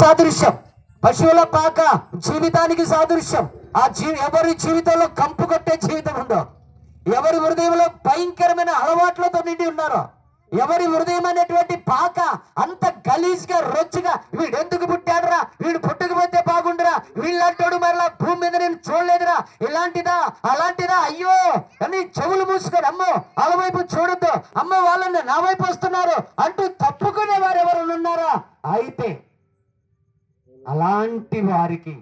సాదృశ్యం, పశువుల పాక జీవితానికి సాదృశ్యం. ఎవరి జీవితంలో కంపు కొట్టే జీవితం ఉందో, ఎవరి హృదయంలో భయంకరమైన అలవాట్లతో నిండి ఉన్నారో, ఎవరి హృదయం అనేటువంటి పాక అంత గలీజ్గా రొచ్చుగా, వీడెందుకు పుట్టాడురా, వీడు పుట్టకపోతే బాగుండురా, వీళ్ళంటాడు మరలా భూమి మీద నేను చూడలేదురా, ఇలాంటిదా అలాంటిదా, అయ్యో అని చెవులు మూసుకొని అమ్మో వాళ్ళ వైపు చూడొద్దు, అమ్మో వాళ్ళని నా వైపు వస్తున్నారు అంటూ తప్పుకునే వారు ఎవరు ఉన్నారా? అయితే అలాంటి వారికి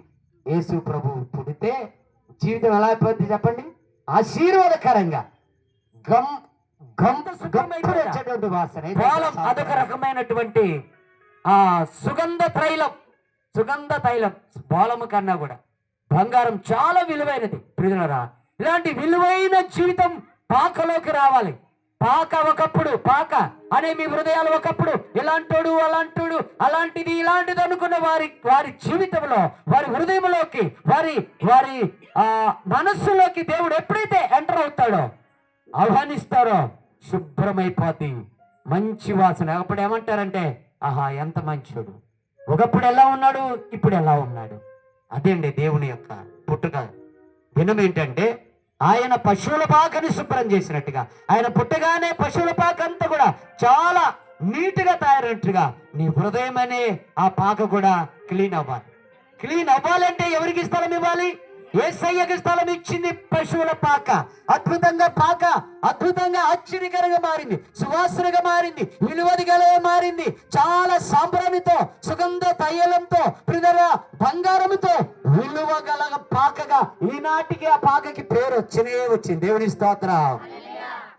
యేసు ప్రభువు పుడితే జీవితం ఎలా అయిపోద్ది చెప్పండి? ఆశీర్వాదకరంగా అదొక రకమైనటువంటి సుగంధ తైలం బోలము కన్నా కూడా బంగారం చాలా విలువైనది. ప్రియులారా, ఇలాంటి విలువైన జీవితం పాకలోకి రావాలి. పాక అనే మీ హృదయాలు ఒకప్పుడు ఇలాంటోడు అలాంటోడు అలాంటిది ఇలాంటిది అనుకున్న వారి జీవితంలో, వారి హృదయంలోకి, వారి మనస్సులోకి దేవుడు ఎప్పుడైతే ఎంటర్ అవుతాడో, ఆహ్వానిస్తారో, శుభ్రమైపోతే మంచి వాసన. అప్పుడు ఏమంటారంటే, ఆహా ఎంత మంచోడు, ఒకప్పుడు ఎలా ఉన్నాడు ఇప్పుడు ఎలా ఉన్నాడు. అదే అండి దేవుని యొక్క పుట్టుక దినం. ఏంటంటే ఆయన పశువుల పాకని శుభ్రం చేసినట్టుగా, ఆయన పుట్టగానే పశువుల పాక అంతా కూడా చాలా నీట్గా తయారైనట్టుగా నీ హృదయం అనే ఆ పాక కూడా క్లీన్ అవ్వాలి. క్లీన్ అవ్వాలంటే ఎవరికి స్థలం ఇవ్వాలి? యేసయ్యకి స్థలం ఇచ్చింది పశువుల పాక. అద్భుతంగా ఆశ్చర్యకరంగా మారింది, సువాసనగా మారింది, విలువదిగా మారింది. చాలా సాంబ్రాణితో, సుగంధ తైలంతో, బంగారంతో విలువ గల పాకగా ఈనాటికి ఆ పాకకి పేరు వచ్చింది. దేవుని స్తోత్రం.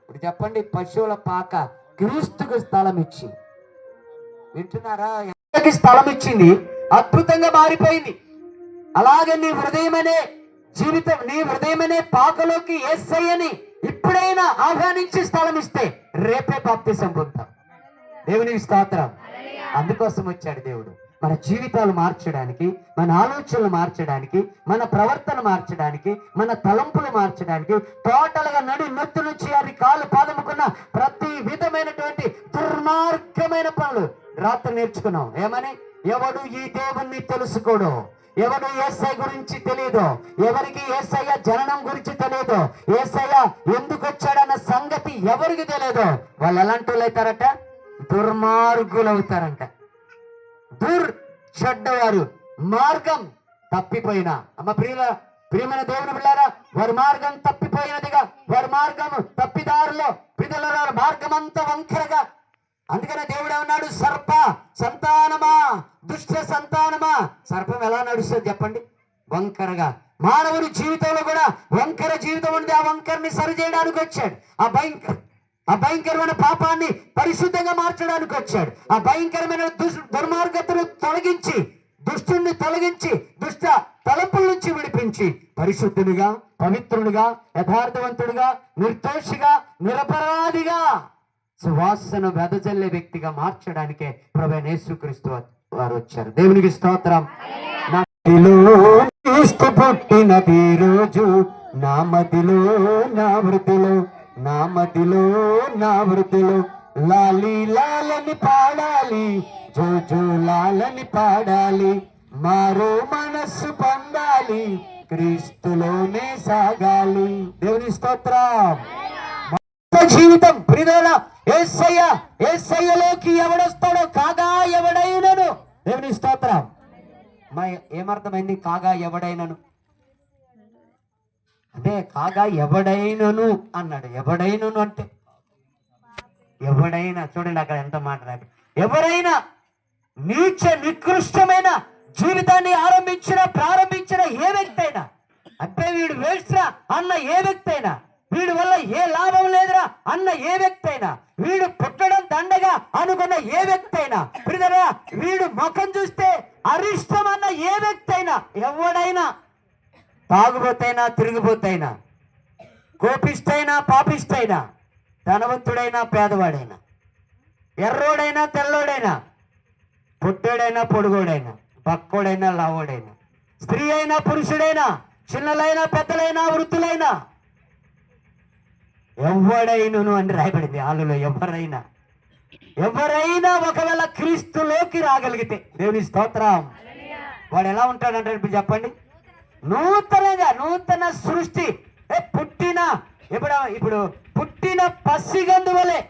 ఇప్పుడు చెప్పండి, పశువుల పాక క్రీస్తుకు స్థలం ఇచ్చి, వింటున్నారా? స్థలం ఇచ్చింది, అద్భుతంగా మారిపోయింది. అలాగే నీ హృదయమనే జీవితం, నీ హృదయమనే పాకలోకి యేసయ్యని ఇప్పుడైనా ఆహ్వానించి స్థలం ఇస్తే రేపే బాప్తిసం పొందుతాం. దేవునికి స్తోత్రం. అందుకోసం వచ్చాడు దేవుడు, మన జీవితాలు మార్చడానికి, మన ఆలోచనలు మార్చడానికి, మన ప్రవర్తన మార్చడానికి, మన తలంపులు మార్చడానికి, టోటల్ గా నొత్తు నుంచి అది కాలు పాదముకున్న ప్రతి విధమైనటువంటి దుర్మార్గమైన పనులు రాత్రి నేర్చుకున్నాం. ఏమని? ఎవడు ఈ దేవుణ్ణి తెలుసుకోడు, ఎవడు యేసయ్య గురించి తెలియదు, ఎవరికి యేసయ్య జననం గురించి తెలియదు, యేసయ్య ఎందుకు వచ్చాడన్న సంగతి ఎవరికి తెలియదు, వాళ్ళు ఎలాంటి వాళ్ళు అవుతారట? దుర్మార్గులు అవుతారంట. చెడ్డవారు, మార్గం తప్పిపోయిన ప్రియమైన దేవుని బిడ్డలారా, వారి మార్గం తప్పిపోయినదిగా, వారి మార్గం తప్పిదారులో ప్రియులారా, మార్గం అంతా వంకరగా. అందుకనే దేవుడు ఏమన్నాడు? సర్ప సంతానమా, దుష్ట సంతానమా. సర్పం ఎలా నడుస్తుంది చెప్పండి? వంకరగా. మానవుని జీవితంలో కూడా వంకర జీవితం ఉంది. ఆ వంకరని సరిచేయడానికి వచ్చాడు. ఆ భయంకరమైన పాపాన్ని పరిశుద్ధంగా మార్చడానికి వచ్చాడు. ఆ భయంకరమైన దుర్మార్గతను తొలగించి, దుష్టుని తొలగించి, దుష్ట తలంపుల నుంచి విడిపించి పరిశుద్ధునిగా, పవిత్రునిగా, యథార్థవంతుడిగా, నిర్దోషిగా, నిరపరాధిగా, సువాసన వెదజల్లే వ్యక్తిగా మార్చడానికే ప్రభువైన యేసుక్రీస్తు వారు వచ్చారు. దేవునికి స్తోత్రం. పుట్టినది రోజు నా మదిలో నా వృద్ధిలో లాలి లాలని పాడాలి, జోజో లాలని పాడాలి, మారో మనస్సు పొందాలి, క్రీస్తులోనే సాగాలి. దేవుని స్తోత్రం. జీవితం ప్రియుల యేసయ్యలోకి ఎవడొస్తాడో కాగా ఎవడైనను. దేవుని స్తోత్రం. ఏమర్థమైంది? కాగా ఎవడైనను అంటే కాగా ఎవడైనను అన్నాడు. ఎవడైనను అంటే ఎవడైనా, చూడండి అక్కడ ఎంత మాట్లాడారు. ఎవరైనా నికృష్టమైన జీవితాన్ని ప్రారంభించిన ఏ వ్యక్తి అయినా, అంటే వీడు వేస్ట్రా అన్న ఏ వ్యక్తి అయినా, వీడి వల్ల ఏ లాభం లేదురా అన్న ఏ వ్యక్తి అయినా, వీడు పుట్టడం దండగా అనుకున్న ఏ వ్యక్తి అయినా, వీడు ముఖం చూస్తే అరిష్టం అన్న ఏ వ్యక్తి అయినా, ఎవడైనా, తాగుబోతైనా, తిరిగిపోతైనా, కోపిష్టైనా, పాపిష్టైనా, ధనవంతుడైనా, పేదవాడైనా, ఎర్రోడైనా, తెల్లోడైనా, పుట్టోడైనా, పొడుగోడైనా, పక్కోడైనా, లావోడైనా, స్త్రీ అయినా, పురుషుడైనా, చిన్నలైనా, పెద్దలైనా, వృద్ధులైనా, ఎవడైనను అని రాయబడింది. ఆలులో ఎవరైనా ఎవరైనా ఒకవేళ క్రీస్తులోకి రాగలిగితే, దేవుని స్తోత్రం, వాడు ఎలా ఉంటాడంటే ఇప్పుడు చెప్పండి, నూతన సృష్టి. ఇప్పుడు పుట్టిన పసిగందు వలె.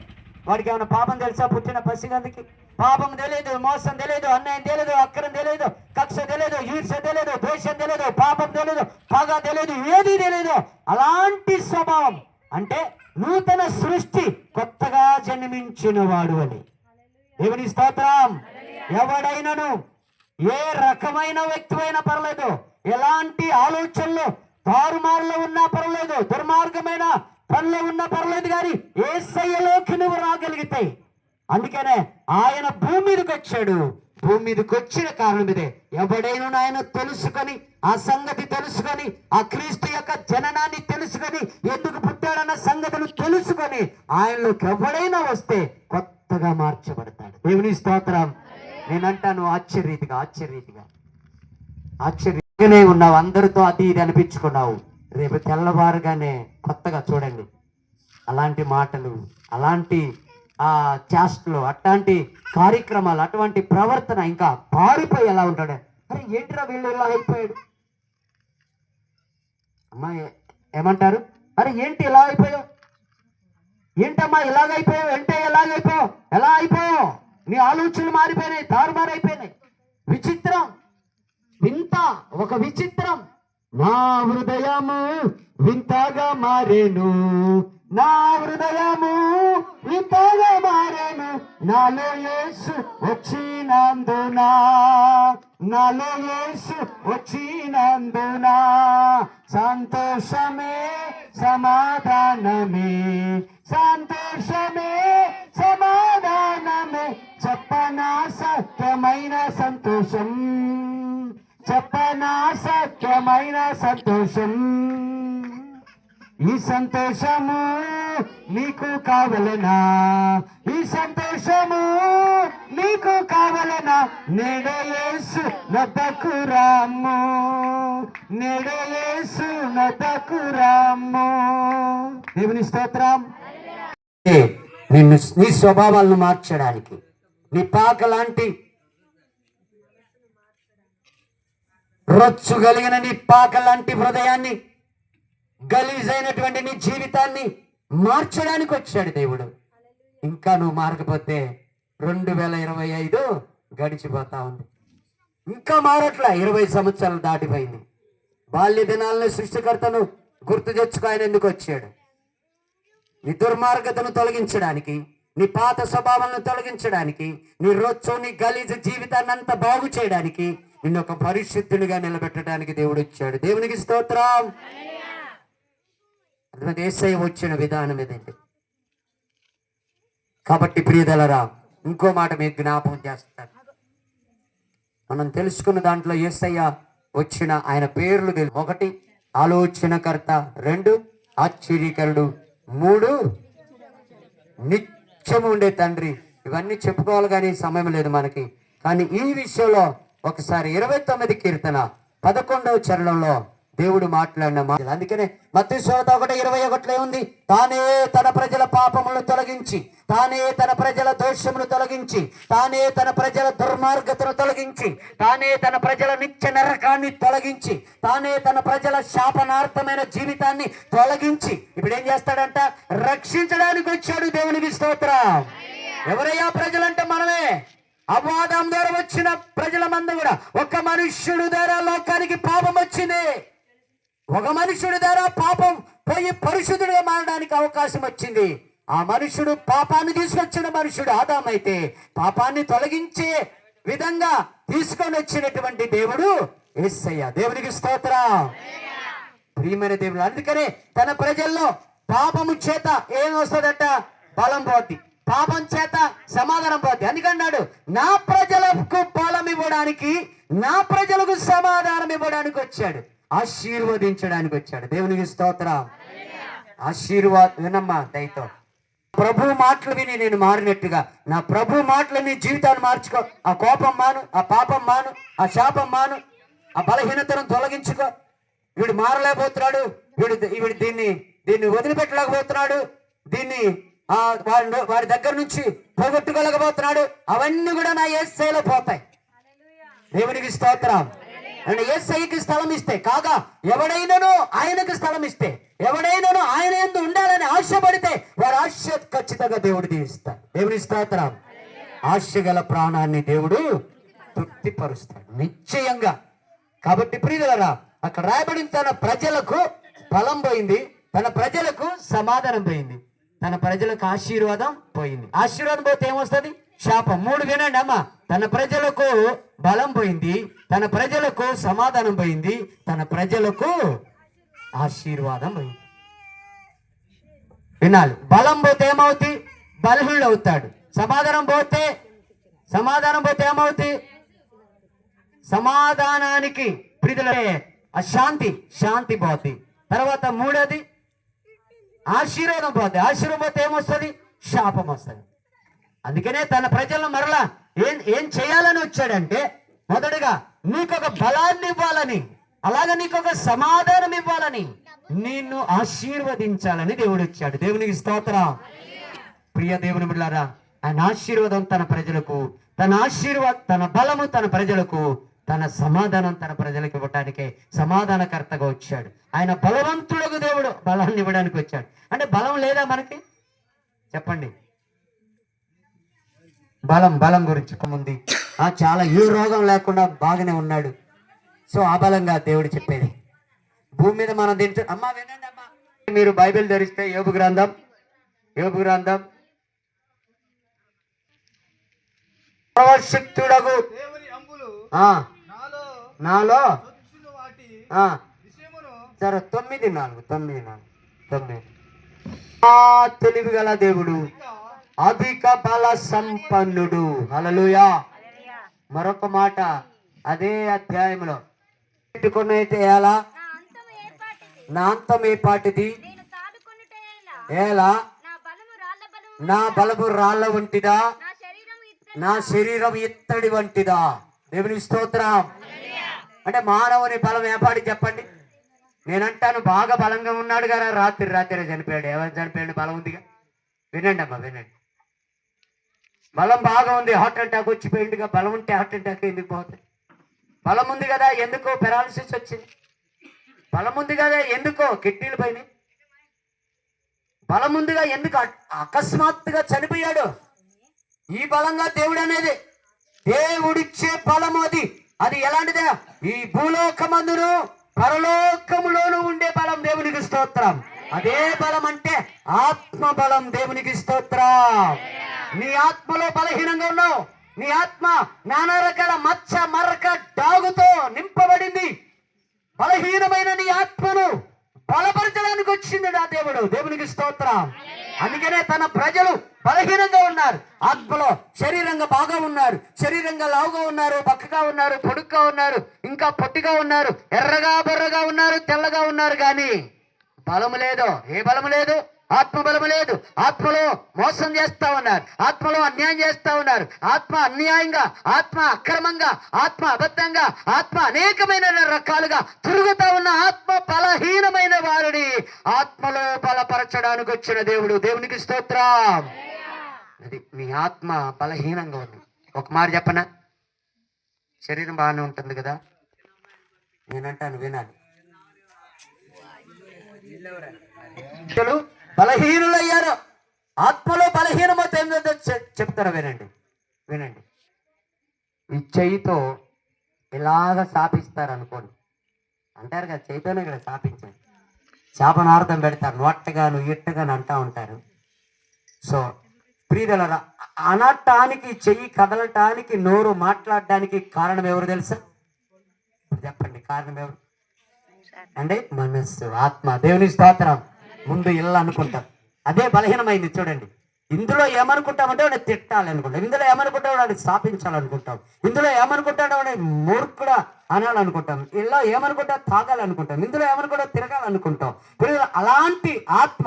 వాడికి ఏమైనా పాపం తెలుసా? పుట్టిన పసిగందుకి పాపం తెలియదు, మోసం తెలియదు, అన్యాయం తెలియదు, అక్రమం తెలియదు, కక్ష తెలియదు, ఈర్ష్య తెలియదు, ద్వేషం తెలియదు, పాపం తెలియదు, పగ తెలియదు, ఏది తెలియదు. అలాంటి స్వభావం అంటే నూతన సృష్టి, కొత్తగా జన్మించిన వాడు అని. దేవుని స్తోత్రం. ఎవడైనాను ఏ రకమైన వ్యక్తి అయినా పర్లేదు, ఎలాంటి ఆలోచనలు తారుమారులో ఉన్నా పర్లేదు, దుర్మార్గమైన పనులు ఉన్నా పర్లేదు, కానీ యేసయ్యలోకి నువ్వు రాగలిగితే, అందుకనే ఆయన భూమి మీదకి వచ్చాడు. భూమి మీదకి వచ్చిన కారణం ఇదే. ఎవడైనా ఆయన తెలుసుకొని, ఆ సంగతి తెలుసుకొని, ఆ క్రీస్తు యొక్క జననాన్ని తెలుసుకొని, ఎందుకు పుట్టాడన్న సంగతిని తెలుసుకొని ఆయనలోకి ఎవడైనా వస్తే కొత్తగా మార్చబడతాడు. దేవుని స్తోత్రం. నేనంటాను ఆశ్చర్యంగానే ఉన్నావు, అందరితో అది ఇది అనిపించుకున్నావు. రేపు తెల్లవారుగానే కొత్తగా చూడండి అలాంటి మాటలు, అలాంటి చేష్టలు, అట్లాంటి కార్యక్రమాలు, అటువంటి ప్రవర్తన, ఇంకా పారిపోయి ఎలా ఉంటాడు. అరే ఏంటిరా వీళ్ళు ఇలా అయిపోయాడు, అమ్మా ఏమంటారు, అరే ఏంటి ఇలా అయిపోయావు, ఏంటమ్మా ఇలాగైపోయావు, ఏంటే ఎలాగైపోయావు, ఎలా అయిపోయావు, నీ ఆలోచనలు మారిపోయినాయి, తారుమారైపోయినాయి. విచిత్రం, వింత, ఒక విచిత్రం. నా హృదయము వింతగా మారేను, నా హృదయము వింతగా మారేను, నాలో యేసు వచ్చినందున, నాలో యేసు వచ్చినందున, సంతోషమే సమాధానమే, సంతోషమే సమాధానమే, చెప్పనా సత్యమైన సంతోషం, చెప్పనా సత్యమైన సంతోషం. ఈ సంతోషము నీకు కావలనా, ఈ సంతోషము నీకు కావలనా, నేడే యేసు నొద్దకు రాము, నేడే యేసు నొద్దకు రాము. దేవుని స్తోత్రం. నిన్ను, నీ స్వభావాలను మార్చడానికి, నీ పాక లాంటి రొచ్చు కలిగిన నీ పాక లాంటి హృదయాన్ని, గలీజైనటువంటి నీ జీవితాన్ని మార్చడానికి వచ్చాడు దేవుడు. ఇంకా నువ్వు మారకపోతే 2025 గడిచిపోతా ఉంది, ఇంకా మారట్లా. 20 సంవత్సరాలు దాటిపోయింది. బాల్య దినాలను సృష్టికర్తను గుర్తు తెచ్చుకో. ఆయన ఎందుకు వచ్చాడు? నీ దుర్మార్గతను తొలగించడానికి, నీ పాత స్వభావాలను తొలగించడానికి, నీ రొచ్చు, నీ గలీజ జీవితాన్ని అంతా బాగు చేయడానికి, నిన్ను ఒక పరిశుద్ధునిగా నిలబెట్టడానికి దేవుడు వచ్చాడు. దేవునికి స్తోత్రం. యేసయ్య వచ్చిన విధానం ఇదండి. కాబట్టి ప్రియదలరా, ఇంకో మాట మీకు జ్ఞాపకం చేస్తాను. మనం తెలుసుకున్న దాంట్లో యేసయ్య వచ్చిన ఆయన పేర్లు తెలుసు. 1 ఆలోచనకర్త, 2 ఆశ్చర్యకరుడు, 3 నిత్యము ఉండే తండ్రి. ఇవన్నీ చెప్పుకోవాలి కానీ సమయం లేదు మనకి. కానీ ఈ విషయంలో ఒకసారి 29 కీర్తన 11వ చరణంలో దేవుడు మాట్లాడిన మాట. అందుకనే మత్తయి సువార్త 1:21 ఉంది, తానే తన ప్రజల పాపములను తొలగించి, తానే తన ప్రజల దోషమును తొలగించి, తానే తన ప్రజల దుర్మార్గతను తొలగించి, తానే తన ప్రజల నిత్య నరకాన్ని తొలగించి, తానే తన ప్రజల శాపనార్థమైన జీవితాన్ని తొలగించి, ఇప్పుడు ఏం చేస్తాడంట? రక్షించడానికి వచ్చాడు. దేవునికి స్తోత్రం. ఎవరయ్యా ప్రజలంటే మనమే. అపవాదం ద్వారా వచ్చిన ప్రజలమందరూ కూడా, ఒక మనుష్యుడు ద్వారా లోకానికి పాపం వచ్చింది. ఒక మనుషుడి ద్వారా పాపం పోయి పరిశుద్ధుడిగా మారడానికి అవకాశం వచ్చింది. ఆ మనుషుడు పాపాన్ని తీసుకొచ్చిన మనుషుడు ఆదాము అయితే, పాపాన్ని తొలగించే విధంగా తీసుకొని వచ్చినటువంటి దేవుడు యేసయ్య. దేవునికి స్తోత్రం. ప్రియమైన దేవుడు. అందుకనే తన ప్రజల్లో పాపము చేత ఏం వస్తుందట? బలం పోద్ది. పాపం చేత సమాధానం పోద్ది. అందుకన్నాడు, నా ప్రజలకు బలం ఇవ్వడానికి, నా ప్రజలకు సమాధానం ఇవ్వడానికి వచ్చాడు, ఆశీర్వదించడానికి వచ్చాడు. దేవునికి స్తోత్రం. వినమ్మా దయతో. ప్రభు మాటలు విని నేను మారినట్టుగా నా ప్రభు మాటలు నీ జీవితాన్ని మార్చుకో. ఆ కోపం మాను, ఆ పాపం మాను, ఆ శాపం మాను, ఆ బలహీనతను తొలగించుకో. వీడు మారలేకపోతున్నాడు, వీడు దీన్ని వదిలిపెట్టలేకపోతున్నాడు, దీన్ని వారి దగ్గర నుంచి పోగొట్టుకోలేకపోతున్నాడు, అవన్నీ కూడా నా యేసయ్యలో పోతాయి. దేవునికి స్తోత్రం. అంటే యేసయ్యకి స్థలం ఇస్తే కాగా ఎవడైనాను ఆయనకు స్థలం ఇస్తే, ఎవడైనాను ఆయన యందు ఉండాలని ఆశపడితే వారి ఆశ ఖచ్చితంగా దేవుడు తీరుస్తాడు. దేవుని స్తోత్రం. ఆశ గల ప్రాణాన్ని దేవుడు తృప్తిపరుస్తాడు నిశ్చయంగా. కాబట్టి ప్రియులారా, అక్కడ రాయబడిన తన ప్రజలకు బలం పోయింది, తన ప్రజలకు సమాధానం పోయింది, తన ప్రజలకు ఆశీర్వాదం పోయింది. ఆశీర్వాదం పోతే ఏమొస్తుంది? శాపం. 3 వినండి అమ్మ. తన ప్రజలకు బలం పోయింది, తన ప్రజలకు సమాధానం పోయింది, తన ప్రజలకు ఆశీర్వాదం పోయింది. వినాలి. బలం పోతే ఏమవుతుంది? బలహీనుడు అవుతాడు. సమాధానం పోతే ఏమవుతుంది? సమాధానానికి ప్రీతులే శాంతి పోతుంది. తర్వాత 3వది ఆశీర్వాదం పోతే, ఆశీర్వాదం పోతే ఏమొస్తుంది? శాపం వస్తుంది. అందుకనే తన ప్రజలను మరలా ఏం చేయాలని వచ్చాడంటే, మొదటగా నీకొక బలాన్ని ఇవ్వాలని, అలాగే నీకొక సమాధానం ఇవ్వాలని, నిన్ను ఆశీర్వదించాలని దేవుడు వచ్చాడు. దేవునికి స్తోత్రం. ప్రియ దేవుని బిడ్డలారా, ఆయన ఆశీర్వాదం తన ప్రజలకు, తన బలము తన ప్రజలకు, తన సమాధానం తన ప్రజలకు ఇవ్వటానికే సమాధానకర్తగా వచ్చాడు. ఆయన బలవంతుడకు దేవుడు బలాన్ని ఇవ్వడానికి వచ్చాడు. అంటే బలం లేదా మనకి? చెప్పండి. బలం గురించి ఉంది. చాలా ఏ రోగం లేకుండా బాగానే ఉన్నాడు. సో ఆ బలంగా దేవుడు చెప్పేది. భూమి మీద మనం తింటూ అమ్మా వినండి అమ్మా, మీరు బైబిల్ ధరిస్తే యోబు గ్రంథం సర్వశక్తుడగు నాలో సరే 9:4 తెలివి గల దేవుడు, అధిక బల సంపన్నుడు. హల్లెలూయా. మరొక మాట అదే అధ్యాయంలో పెట్టుకున్నైతే ఎలా నా అంతం ఏ పాటిది, ఎలా నా బలము రాళ్ళ వంటిదా, నా శరీరం ఇత్తడి వంటిదా. దేవుని స్తోత్రం. అంటే మానవుని బలం ఏపాటి చెప్పండి? నేనంటాను బాగా బలంగా ఉన్నాడు కదా, రాత్రి చనిపోయాడు. ఎవరు చనిపోయాడు? బలం ఉందిగా. వినండి అమ్మా వినండి. బలం బాగా ఉంది, హార్ట్ అటాక్ వచ్చిపోయిందిగా. బలం ఉంటే హార్ట్ అటాక్ ఎందుకు పోతుంది? బలం ఉంది కదా, ఎందుకో పెరాలసిస్ వచ్చింది. బలం ఉంది కదా, ఎందుకో కిడ్నీలు పోయినాయి. బలం ఉందిగా, ఎందుకు అకస్మాత్తుగా చనిపోయాడు? ఈ బలంగా దేవుడు అనేది దేవుడిచ్చే బలం. అది ఎలాంటిదే? ఈ భూలోకమందును పరలోకములోను ఉండే బలం. దేవునికి స్తోత్రం. అదే బలం అంటే ఆత్మ బలం. దేవునికి స్తోత్రం. నీ ఆత్మలో బలహీనంగా ఉన్నావు. నీ ఆత్మ నానా రకాల మచ్చ మరక డాగుతో నింపబడింది. బలహీనమైన నీ ఆత్మను బలపరచడానికి వచ్చింది నా దేవుడు. దేవునికి స్తోత్రం. అందుకనే తన ప్రజలు బలహీనంగా ఉన్నారు, ఆత్మలో శరీరంగా బాగా ఉన్నారు, శరీరంగా లావుగా ఉన్నారు, బక్కగా ఉన్నారు, పొడుగ్గా ఉన్నారు, ఇంకా పొట్టిగా ఉన్నారు, ఎర్రగా బర్రగా ఉన్నారు, తెల్లగా ఉన్నారు, కానీ బలము లేదు. ఏ బలము లేదు? ఆత్మ బలము లేదు. ఆత్మలో మోసం చేస్తా ఉన్నారు, ఆత్మలో అన్యాయం చేస్తా ఉన్నారు, ఆత్మ అన్యాయంగా, ఆత్మ అక్రమంగా, ఆత్మ అబద్ధంగా, ఆత్మ అనేకమైన రకాలుగా తిరుగుతా ఉన్న ఆత్మ బలహీనమైన వారిని ఆత్మలో బలపరచడానికి వచ్చిన దేవుడు. దేవునికి స్తోత్రం. అది మీ ఆత్మ బలహీనంగా ఉంది. ఒక మాట చెప్పనా? శరీరం బాగానే ఉంటుంది కదా, నేనంటాను వినాలి. బలహీనులయ్యారు, ఆత్మలో బలహీనమైతే చెప్తారా? వినండి. ఈ చెయ్యితో ఇలాగ శాపిస్తారు అనుకోండి, అంటారు కదా, చెయ్యితోనే కదా శాపించారు. శాపనార్థం పెడతారు, నొట్టగాను ఇట్టగాను అంటా ఉంటారు. సో ప్రియులారా, అనటానికి, చెయ్యి కదలటానికి, నోరు మాట్లాడడానికి కారణం ఎవరు తెలుసా? చెప్పండి, కారణం ఎవరు? అంటే మనస్సు, ఆత్మ. దేవుని స్తోత్రం. ముందు ఇల్లు అనుకుంటాం, అదే బలహీనమైంది. చూడండి, ఇందులో ఏమనుకుంటామంటే వాడిని తిట్టాలనుకుంటాం, ఇందులో ఏమనుకుంటాం వాడిని స్థాపించాలనుకుంటాం, ఇందులో ఏమనుకుంటాడో వాడిని మూర్ఖుడా అనాలనుకుంటాం, ఇలా ఏమనుకుంటా తాగాలనుకుంటాం, ఇందులో ఏమనుకుంటా తిరగాలనుకుంటాం. అలాంటి ఆత్మ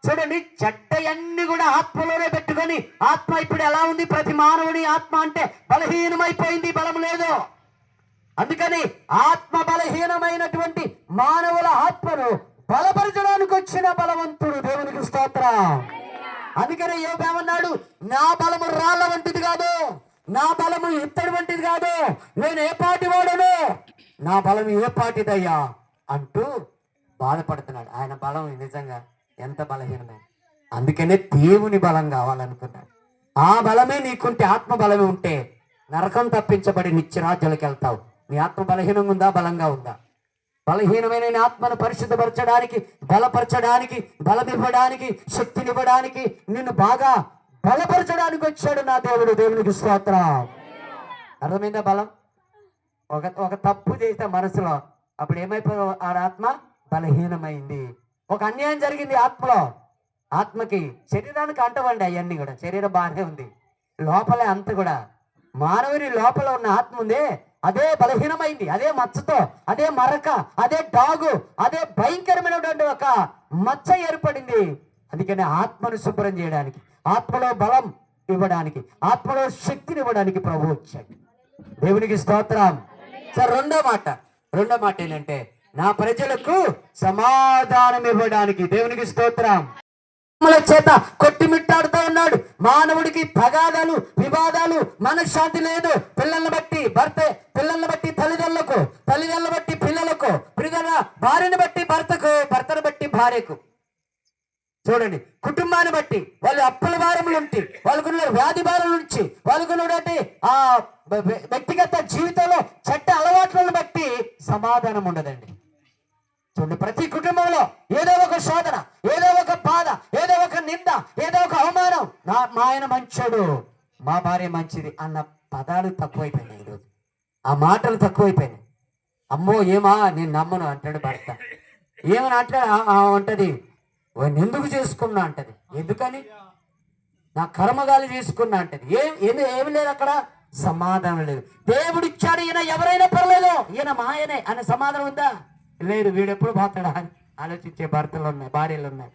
చూడండి, చెడ్డయన్ని కూడా ఆత్మలోనే పెట్టుకొని, ఆత్మ ఇప్పుడు ఎలా ఉంది? ప్రతి మానవుడి ఆత్మ అంటే బలహీనమైపోయింది, బలం లేదు. అందుకని ఆత్మ బలహీనమైనటువంటి మానవుల ఆత్మను బలపరచడానికి వచ్చిన బలవంతుడు. దేవునికి స్తోత్రం. అందుకనే యోబు ఏమన్నాడు, నా బలము రాళ్ళ వంటిది కాదు, నా బలము ఇత్తడి వంటిది కాదు, నేను ఏ పాటి వాడను, నా బలం ఏ పాటిదయ్యా అంటూ బాధపడుతున్నాడు. ఆయన బలం నిజంగా ఎంత బలహీనమైన. అందుకనే దేవుని బలం కావాలనుకున్నాడు. ఆ బలమే నీకుంటే, ఆత్మ బలమే ఉంటే నరకం తప్పించబడి నిత్యరాజ్యాలకు వెళ్తావు. నీ ఆత్మ బలహీనంగా ఉందా, బలంగా ఉందా? బలహీనమైన నీ ఆత్మను పరిశుద్ధపరచడానికి, బలపరచడానికి, బలమివ్వడానికి, శక్తినివ్వడానికి, నిన్ను బాగా బలపరచడానికి వచ్చాడు నా దేవుడు. దేవునికి స్తోత్రం. అర్థమైందా? బలం ఒక తప్పు చేస్తే మనసులో, అప్పుడు ఏమైపోయి ఆ ఆత్మ బలహీనమైంది. ఒక అన్యాయం జరిగింది ఆత్మలో, ఆత్మకి శరీరానికి అంటవండి అవన్నీ కూడా. శరీరం బాగానే ఉంది, లోపలే అంత కూడా. మానవుని లోపల ఉన్న ఆత్మ ఉంది, అదే బలహీనమైంది. అదే మచ్చతో, అదే మరక, అదే డాగు, అదే భయంకరమైనటువంటి ఒక మచ్చ ఏర్పడింది. అందుకని ఆత్మను శుభ్రం చేయడానికి, ఆత్మలో బలం ఇవ్వడానికి, ఆత్మలో శక్తిని ఇవ్వడానికి ప్రభు వచ్చాడు. దేవునికి స్తోత్రం. సార్ రెండో మాట ఏంటంటే, నా ప్రజలకు సమాధానం ఇవ్వడానికి. దేవునికి స్తోత్రం. చేత కొట్టిమిట్టాడుతూ ఉన్నాడు. మానవుడికి తగాదాలు, వివాదాలు, మనశ్శాంతి లేదు. పిల్లల్ని బట్టి భర్త, పిల్లల్ని బట్టి తల్లిదండ్రులకు, తల్లిదండ్రులు బట్టి పిల్లలకు, భార్యను బట్టి భర్తకు, భర్తను బట్టి భార్యకు. చూడండి, కుటుంబాన్ని బట్టి వాళ్ళు అప్పుల భారములు ఉంటే, వాళ్ళకున్న వ్యాధి భారం నుంచి, వాళ్ళకున్నటువంటి ఆ వ్యక్తిగత జీవితంలో చెడ్డ అలవాట్లను బట్టి సమాధానం ఉండదండి. చూడండి, ప్రతి కుటుంబంలో ఏదో ఒక శోధన, ఏదో ఒక బాధ, ఏదో ఒక నింద, ఏదో ఒక అవమానం. మా ఆయన మంచోడు, మా భార్య మంచిది అన్న పదాలు తక్కువైపోయినాయి ఈరోజు. ఆ మాటలు తక్కువైపోయినాయి. అమ్మో ఏమా నేను నమ్మను అంటాడు భర్త. ఏమని అంటది, ఎందుకు చేసుకున్నా అంటది. ఎందుకని? నా కర్మగాలి చేసుకున్నా అంటది. ఏమి లేదు అక్కడ, సమాధానం లేదు. దేవుడిచ్చాడు, ఈయన ఎవరైనా పర్లేదు, ఈయన మా ఆయనే అనే సమాధానం ఉందా? లేదు. వీడెప్పుడు పోతాడా అని ఆలోచించే భర్తలు ఉన్నాయి, భార్యలు ఉన్నాయి.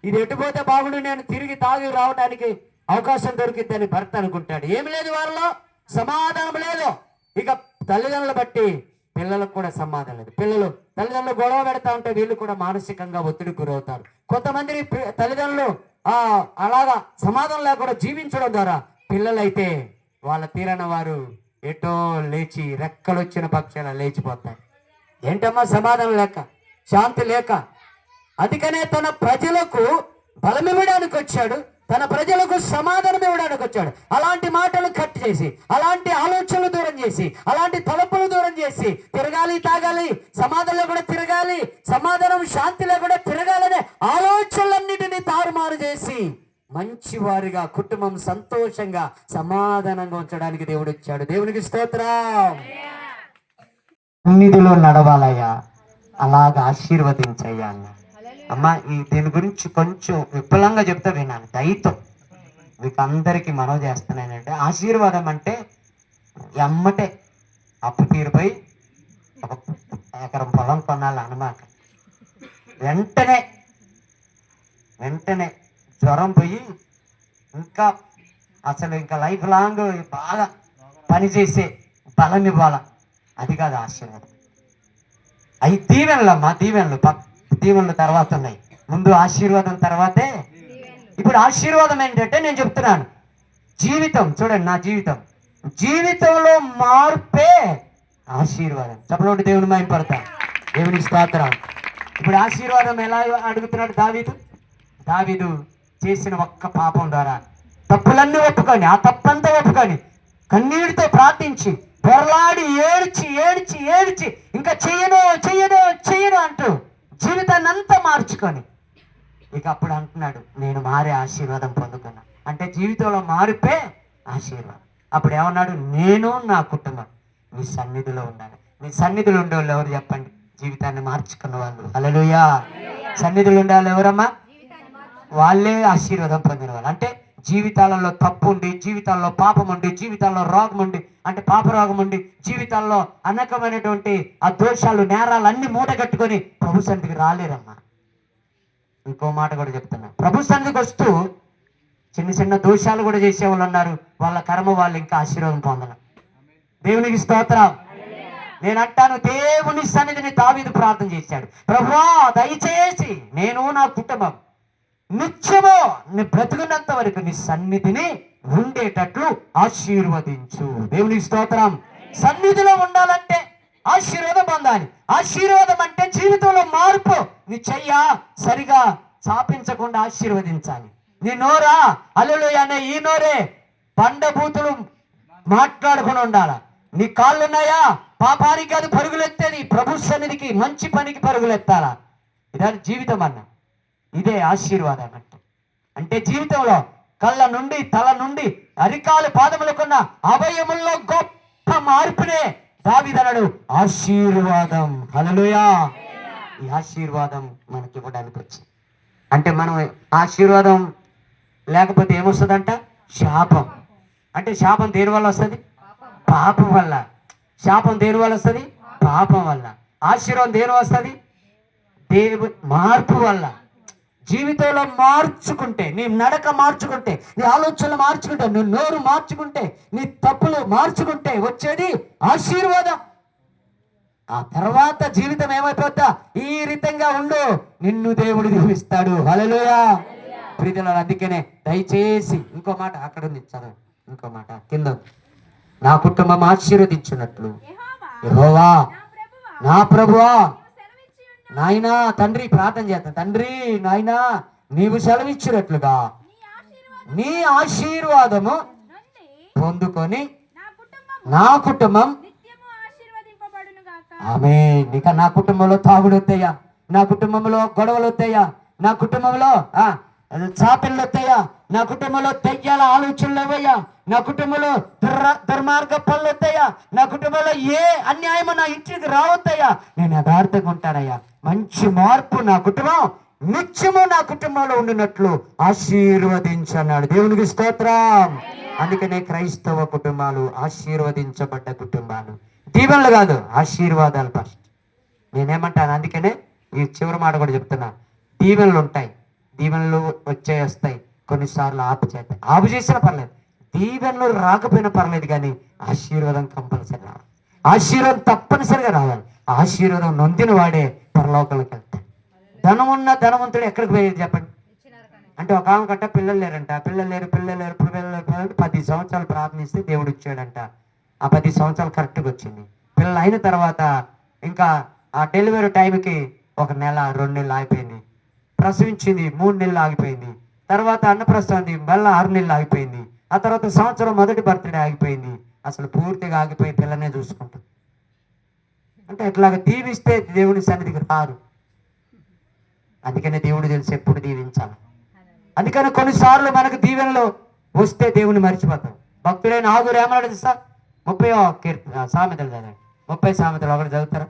ఇది ఎటుపోతే బాగుండు, నేను తిరిగి తాగి రావడానికి అవకాశం దొరికిద్దని భర్త అనుకుంటాడు. ఏమి లేదు, వాళ్ళలో సమాధానం లేదు. ఇక తల్లిదండ్రులు బట్టి పిల్లలకు కూడా సమాధానం లేదు. పిల్లలు తల్లిదండ్రులు గొడవ పెడతా ఉంటే వీళ్ళు కూడా మానసికంగా ఒత్తిడికి గురవుతారు. కొంతమంది తల్లిదండ్రులు అలాగా సమాధానం లేకుండా జీవించడం ద్వారా పిల్లలైతే వాళ్ళ తీరన వారు ఎటో లేచి రెక్కలొచ్చిన పక్షాన లేచిపోతారు. ఏంటమ్మా? సమాధానం లేక, శాంతి లేక. అందుకనే తన ప్రజలకు బలం ఇవ్వడానికి వచ్చాడు, తన ప్రజలకు సమాధానం ఇవ్వడానికి వచ్చాడు. అలాంటి మాటలు కట్ చేసి, అలాంటి ఆలోచనలు దూరం చేసి, అలాంటి తలుపులు దూరం చేసి, తిరగాలి, తాగాలి, సమాధానంలో కూడా తిరగాలి, సమాధానం శాంతిలో కూడా తిరగాలనే ఆలోచనలన్నిటినీ తారుమారు చేసి మంచివారిగా, కుటుంబం సంతోషంగా, సమాధానంగా ఉంచడానికి దేవుడు వచ్చాడు. దేవునికి స్తోత్రం. సన్నిధిలో నడవాలయ్యా, అలాగా ఆశీర్వదించయ్యా అన్న. అమ్మ, దీని గురించి కొంచెం విపులంగా చెప్తా విన్నాను. దయతో మీకు అందరికీ మనవి చేస్తున్నానంటే, ఆశీర్వాదం అంటే ఎమ్మటే అప్పు తీరిపోయి ఒక ఎకరం పొలం కొనాలి అనమాట. వెంటనే జ్వరం పోయి ఇంకా అసలు ఇంకా లైఫ్ లాంగ్ బాగా పనిచేసే బలం ఇవ్వాల. అది కాదు ఆశీర్వాదం. అవి దీవెనలమ్మా, దీవెనలు తర్వాత ఉన్నాయి. ముందు ఆశీర్వాదం తర్వాతే. ఇప్పుడు ఆశీర్వాదం ఏంటంటే, నేను చెప్తున్నాను, జీవితం చూడండి, నా జీవితంలో మార్పే ఆశీర్వాదం. చెప్పండి, దేవుని మహిమపడతా. దేవుని స్తోత్రం. ఇప్పుడు ఆశీర్వాదం ఎలా అడుగుతున్నాడు దావీదు చేసిన ఒక్క పాపం ద్వారా తప్పులన్నీ ఒప్పుకొని, ఆ తప్పంతా ఒప్పుకొని, కన్నీటితో ప్రార్థించి, పొరలాడి ఏడ్చి ఇంకా చెయ్యను అంటూ జీవితాన్ని అంతా మార్చుకొని, ఇక అప్పుడు అంటున్నాడు, నేను మారే ఆశీర్వాదం పొందుకున్నా. అంటే జీవితంలో మారిపే ఆశీర్వాదం. అప్పుడు ఏమన్నాడు, నేను నా కుటుంబం నీ సన్నిధిలో ఉండాలి. నీ సన్నిధిలో ఉండేవాళ్ళు ఎవరు చెప్పండి? జీవితాన్ని మార్చుకున్న వాళ్ళు. హల్లెలూయా. సన్నిధిలో ఉండాలి ఎవరమ్మా? వాళ్ళే ఆశీర్వాదం పొందిన వాళ్ళు. అంటే జీవితాలలో తప్పు ఉండి, జీవితాల్లో పాపం ఉండి, జీవితాల్లో రోగం ఉండి, అంటే పాపరోగం ఉండి, జీవితాల్లో అనేకమైనటువంటి ఆ దోషాలు, నేరాలు అన్ని మూట కట్టుకొని ప్రభు సన్నిధికి రాలేరమ్మా. ఇంకో మాట కూడా చెప్తున్నా, ప్రభు సన్నిధికి వస్తూ చిన్న దోషాలు కూడా చేసేవాళ్ళు ఉన్నారు. వాళ్ళ కర్మ వాళ్ళు ఇంకా ఆశీర్వాదం పొందరు. దేవునికి స్తోత్రం. నేను అంటాను, దేవుని సన్నిధిని దావీదు ప్రార్థన చేశాడు, ప్రభువా దయచేసి నేను నా కుటుంబం నిత్యము నీ బ్రతుకున్నంత వరకు నీ సన్నిధిని ఉండేటట్లు ఆశీర్వదించు. దేవునికి స్తోత్రం. సన్నిధిలో ఉండాలంటే ఆశీర్వాదం పొందాలి. ఆశీర్వాదం అంటే జీవితంలో మార్పు. నీ చెయ్య సరిగా చాపించకుండా ఆశీర్వదించాలి. నీ నోరా హల్లెలూయా అనే ఈ నోరే బండబూతులు మాట్లాడుకుని ఉండాల. నీ కాళ్ళున్నాయా పాపానికి అది పరుగులెత్తేది, ప్రభు సన్నిధికి మంచి పనికి పరుగులెత్తాలా. ఇదాని జీవితం అన్న, ఇదే ఆశీర్వాదం అంటే జీవితంలో కళ్ళ నుండి తల నుండి అరికాలు పాదములకున్న అవయముల్లో గొప్ప మార్పునే దావీదనడు ఆశీర్వాదం. హల్లెలూయా. ఈ ఆశీర్వాదం మనకి ఇవ్వడానికి వచ్చింది. అంటే మనం ఆశీర్వాదం లేకపోతే ఏమొస్తుందంట? శాపం. అంటే శాపం దేని వల్ల వస్తుంది? పాపం వల్ల. శాపం దేని వల్ల వస్తుంది? పాపం వల్ల. ఆశీర్వాదం దేని వస్తుంది? మార్పు వల్ల. జీవితంలో మార్చుకుంటే, నీ నడక మార్చుకుంటే, నీ ఆలోచనలు మార్చుకుంటే, నీ నోరు మార్చుకుంటే, నీ తప్పులు మార్చుకుంటే వచ్చేది ఆశీర్వాదం. ఆ తర్వాత జీవితం ఏమైపోద్దా? ఈ రీతంగా ఉండు, నిన్ను దేవుడు దీవిస్తాడు. హల్లెలూయా. ప్రియతల అందుకనే దయచేసి ఇంకో మాట అక్కడ ఉంది, చదువు ఇంకో మాట కింద. నా కుటుంబం ఆశీర్వదించినట్లు యెహోవా నా ప్రభువా, నాయనా తండ్రి ప్రార్థన చేస్తా. తండ్రి నాయనా నీవు సెలవిచ్చినట్లుగా నీ ఆశీర్వాదము పొందుకొని నా కుటుంబం ఆమేన్. ఇక నా కుటుంబంలో తాగుడు వస్తాయా, నా కుటుంబంలో గొడవలు వస్తాయా, నా కుటుంబంలో చాపిళ్ళు వస్తాయా, నా కుటుంబంలో తెయ్యాల ఆలోచనలు అవ్వయ్యా, నా కుటుంబంలో దుర్మార్గ పనులు వస్తాయా, నా కుటుంబంలో ఏ అన్యాయమో నా ఇంటికి రావద్దయ్యా. నేను యథార్థంగా ఉంటానయ్యా. మంచి మార్పు నా కుటుంబం నిత్యము నా కుటుంబంలో ఉండినట్లు ఆశీర్వదించన్నాడు. దేవునికి స్తోత్రం. అందుకనే క్రైస్తవ కుటుంబాలు ఆశీర్వదించబడ్డ కుటుంబాలు. దీవెనలు కాదు, ఆశీర్వాదాలు ఫస్ట్. నేనేమంటాను, అందుకనే ఈ చివరి మాట కూడా చెప్తున్నా. దీవెనలు ఉంటాయి, దీవెనలు వస్తాయి, కొన్నిసార్లు ఆపు చేసినా పర్లేదు. దీవెనలు రాకపోయినా పర్లేదు, కానీ ఆశీర్వాదం కంపల్సరీ రావాలి. ఆశీర్వాదం తప్పనిసరిగా రావాలి. ఆశీర్వాదం నొందిన వాడే పరలోకాలకు వెళ్తాడు. ధనం ఉన్న ధనవంతుడు ఎక్కడికి పోయేది చెప్పండి? అంటే ఒక ఆమె కంట పిల్లలు లేరంట, పిల్లలు లేరు 10 సంవత్సరాలు ప్రార్థనిస్తే దేవుడు ఇచ్చాడంట. ఆ 10 సంవత్సరాలు కరెక్ట్గా వచ్చింది. పిల్లలు అయిన తర్వాత ఇంకా ఆ డెలివరీ టైంకి 1 నెల 2 నెలలు ఆగిపోయింది. ప్రసవించింది 3 నెలలు ఆగిపోయింది. తర్వాత అన్నప్రసవం మళ్ళీ 6 నెలలు ఆగిపోయింది. ఆ తర్వాత సంవత్సరం మొదటి బర్త్డే ఆగిపోయింది. అసలు పూర్తిగా ఆగిపోయి పిల్లనే చూసుకుంటుంది. అంటే ఇట్లాగ దీవిస్తే దేవుని సన్నిధికి రారు. అందుకనే దేవుడు తెలిసి ఎప్పుడు దీవించాలి. అందుకని కొన్నిసార్లు మనకు దీవెనలు వస్తే దేవుని మర్చిపోతాం. భక్తుడైన ఆగురు ఏమన్నాడు తెలుసా? 30 సామెతలు చదవండి. 30 సామెతలు ఒకటి చదువుతారా?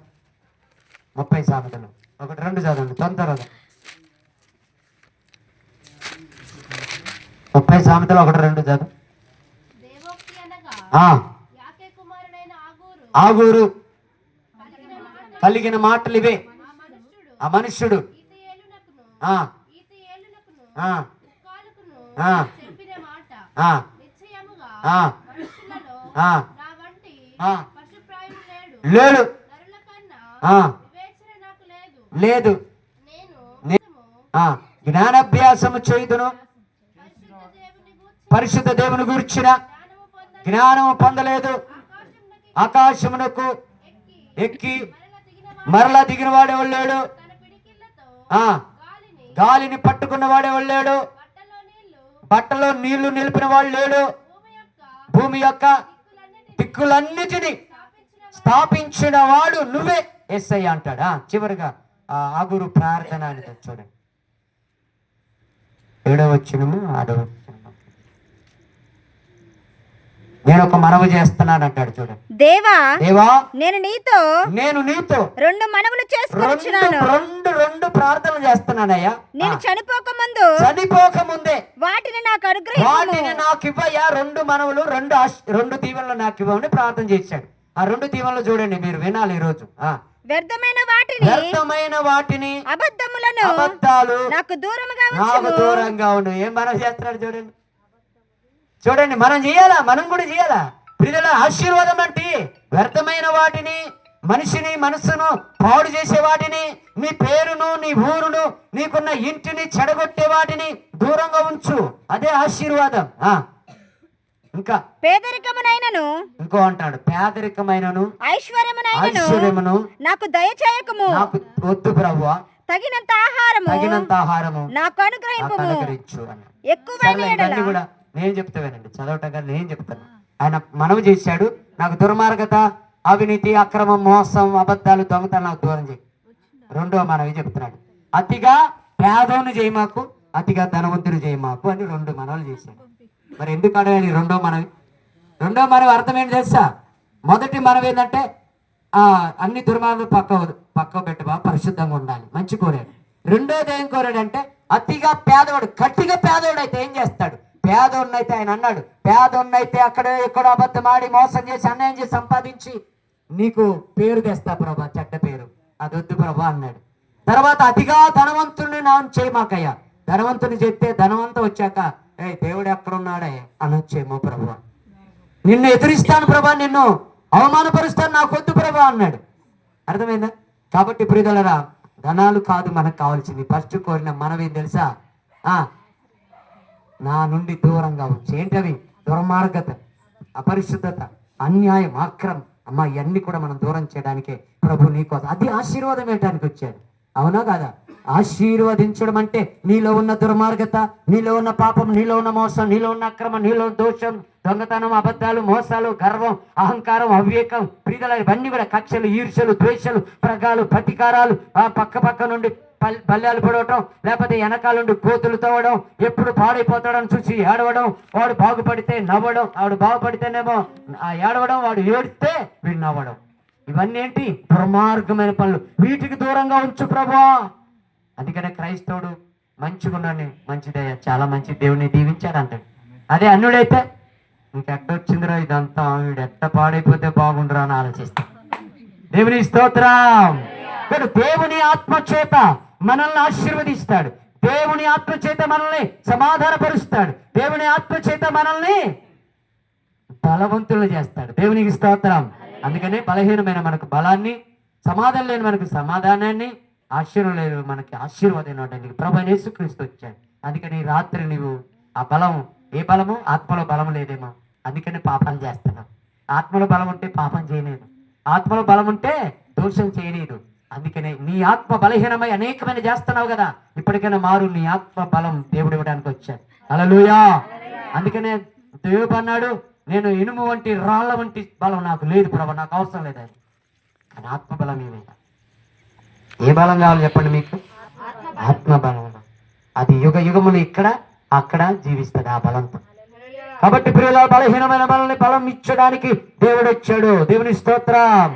30 సామెతలు 1-2 చదవండి తొందరగా. 30 సామెతలు 1-2 చదువు. ఆగూరు కలిగిన మాటలు ఇవే. ఆ మనుష్యుడు లేడు లేదు. జ్ఞానాభ్యాసము చేయుదును, పరిశుద్ధ దేవుని గురించిన జ్ఞానము పొందలేదు. ఆకాశమునకు ఎక్కి మరలా దిగిన వాడే వెళ్ళాడు, గాలిని పట్టుకున్న వాడే వెళ్ళాడు, బట్టలో నీళ్లు నిలిపిన వాడు లేడు, భూమి యొక్క దిక్కులన్నిటినీ స్థాపించిన వాడు నువ్వే యేసయ్య అంటాడు. చివరిగా ఆగురు ప్రార్థన అని చూడండి, 7వ వచనము 6వ వచనం. నేను ఒక మనవి చేస్తున్నాను అంటాడు చూడండి. దేవా నేను నీతో 2 మనవులు చేసుకొచ్చున్నాను. రెండు ప్రార్థనలు చేస్తున్నానయ్యా. నేను చనిపోక ముందే వాటిని నాకు ఇవ్వయ్యా. 2 మనవులు 2 దీవెనలు నాకు ఇవ్వమని ప్రార్థన చేశాడు. ఆ 2 దీవెనలు చూడండి, మీరు వినాలి ఈరోజు. వ్యర్థమైన వాటిని అబద్ధాలు నాకు దూరంగా ఉండు. ఏం మనవి చేస్తున్నాడు చూడండి. మనం చేయాలా, మనం కూడా చేయాలా. ప్రియుల ఆశీర్వాదం అంటే వ్యర్థమైన వాటిని మనిషిని మనసును పాడు చేసే వాటిని, నీ పేరును నీ ఊరును నీకున్న ఇంటిని చెడగొట్టే వాటిని దూరంగా ఉంచు. అదే ఆశీర్వాదం. ఇంకా పేదరికమునైనను, ఇంకో అంటాడు, పేదరికమైనను ఐశ్వర్యమునైనను నాకు దయచేయకము. నాకు వద్దు ప్రభువా, తగినంత ఆహారము నాకు అనుగ్రహించు అని. ఎక్కువైన ఇవన్నీ కూడా నేను చెప్తావేనండి, చదవటం నేను చెప్తాను. ఆయన మనవి చేశాడు, నాకు దుర్మార్గత, అవినీతి, అక్రమం, మోసం, అబద్ధాలు, దొంగతనం నాకు దూరం చేయి. రెండో మనవి చెప్తున్నాడు, అతిగా పేదోని చేయి మాకు, అతిగా ధనవంతుని చేయి మాకు అని రెండు మనవులు చేశాడు. మరి ఎందుకు అడగాలి రెండో మనవి అర్థం ఏంటి తెలుసా? మొదటి మనవి ఏంటంటే అన్ని దుర్మార్గులు పక్క పెట్టబా, పరిశుద్ధంగా ఉండాలి, మంచి కోరాడు. రెండోది ఏం కోరాడంటే అతిగా పేదవాడు, గట్టిగా పేదవాడు అయితే ఏం చేస్తాడు? పేదోడినైతే ఆయన అన్నాడు, పేదోడినైతే అక్కడ ఎక్కడో అబద్ధం ఆడి మోసం చేసి అన్యాయం చేసి సంపాదించి నీకు పేరు తెస్తా ప్రభా, చెడ్డ పేరు, అది వద్దు ప్రభా అన్నాడు. తర్వాత అతిగా ధనవంతుడిని నా చేయమాకయ్యా, ధనవంతుని చెప్తే ధనవంతం వచ్చాక దేవుడు ఎక్కడున్నాడే అనొచ్చేమో ప్రభా, నిన్ను ఎదురిస్తాను ప్రభా, నిన్ను అవమానపరుస్తాను, నాకు వద్దు ప్రభా అన్నాడు. అర్థమైందా? కాబట్టి ప్రియులారా, ధనాలు కాదు మనకు కావాల్సింది. ఫస్ట్ కోరిన మనమేం తెలుసా? నా నుండి దూరంగా ఉంచి. ఏంటవి? దుర్మార్గత, అపరిశుద్ధత, అన్యాయం, అక్రమం, అమ్మ ఇవన్నీ కూడా మనం దూరం చేయడానికే ప్రభు నీకోసం, అది ఆశీర్వాదం వేయడానికి వచ్చాడు. అవునా కాదా? ఆశీర్వదించడం అంటే నీలో ఉన్న దుర్మార్గత, నీలో ఉన్న పాపం, నీలో ఉన్న మోసం, నీలో ఉన్న అక్రమం, నీలో దోషం, దొంగతనం, అబద్ధాలు, మోసాలు, గర్వం, అహంకారం, అవివేకం, ప్రీతలు, ఇవన్నీ కూడా కక్షలు, ఈర్ష్యలు, ద్వేషాలు, ప్రగాలు, ప్రతీకారాలు, పక్క నుండి బల్యాలు పడవటం, లేకపోతే వెనకాల నుండి కోతులు తవ్వడం, ఎప్పుడు పాడైపోతాడని చూసి ఏడవడం, వాడు బాగుపడితే నవ్వడం, వాడు బాగుపడితేనేమో ఏడవడం, వాడు ఏడిస్తే వీడు నవ్వడం, ఇవన్నీ ఏంటి? దుర్మార్గమైన పనులు. వీటికి దూరంగా ఉంచు ప్రభా. అందుకనే క్రైస్తవుడు మంచిగా ఉన్నాను, మంచిదయ్యా, చాలా మంచి, దేవుని దీవించాడు అంటాడు. అదే అన్యుడైతే ఇంకెట్టొచ్చిందిరా ఇదంతా, వీడు ఎట్ట పాడైపోతే బాగుండరా అని ఆలోచిస్తాడు. దేవుని స్తోత్రం. దేవుని ఆత్మ చేత మనల్ని ఆశీర్వదిస్తాడు, దేవుని ఆత్మ చేత మనల్ని సమాధానపరుస్తాడు, దేవుని ఆత్మ చేత మనల్ని బలవంతులు చేస్తాడు. దేవునికి స్తోత్రం. అందుకనే బలహీనమైన మనకు బలాన్ని, సమాధానం లేని మనకు సమాధానాన్ని, ఆశీర్వాదం లేదు మనకి ఆశీర్వాదం ప్రభువైన యేసుక్రీస్తు వచ్చాడు. అందుకని రాత్రి నీవు ఆ బలం, ఏ బలము? ఆత్మలో బలం లేదేమో, అందుకని పాపాలు చేస్తున్నావు. ఆత్మలో బలం ఉంటే పాపం చేయలేదు, ఆత్మలో బలం ఉంటే దోషం చేయలేదు. అందుకనే నీ ఆత్మ బలహీనమై అనేకమైన చేస్తున్నావు కదా, ఇప్పటికైనా మారు. నీ ఆత్మ బలం దేవుడు ఇవ్వడానికి వచ్చాడు. హల్లెలూయా. అందుకనే దేవుడు అన్నాడు, నేను ఇనుము వంటి రాళ్ళ వంటి బలం నాకు లేదు ప్రభు, నాకు అవసరం లేదు అది. కానీ ఆత్మ బలం ఏమైనా, ఏ బలం కావాలి చెప్పండి మీకు? ఆత్మ బలం. అది యుగ యుగములు ఇక్కడ అక్కడ జీవిస్తుంది ఆ బలంతో. కాబట్టి ప్రియుల బలహీనమైన మనల్ని బలం ఇచ్చడానికి దేవుడు వచ్చాడు. దేవుని స్తోత్రం.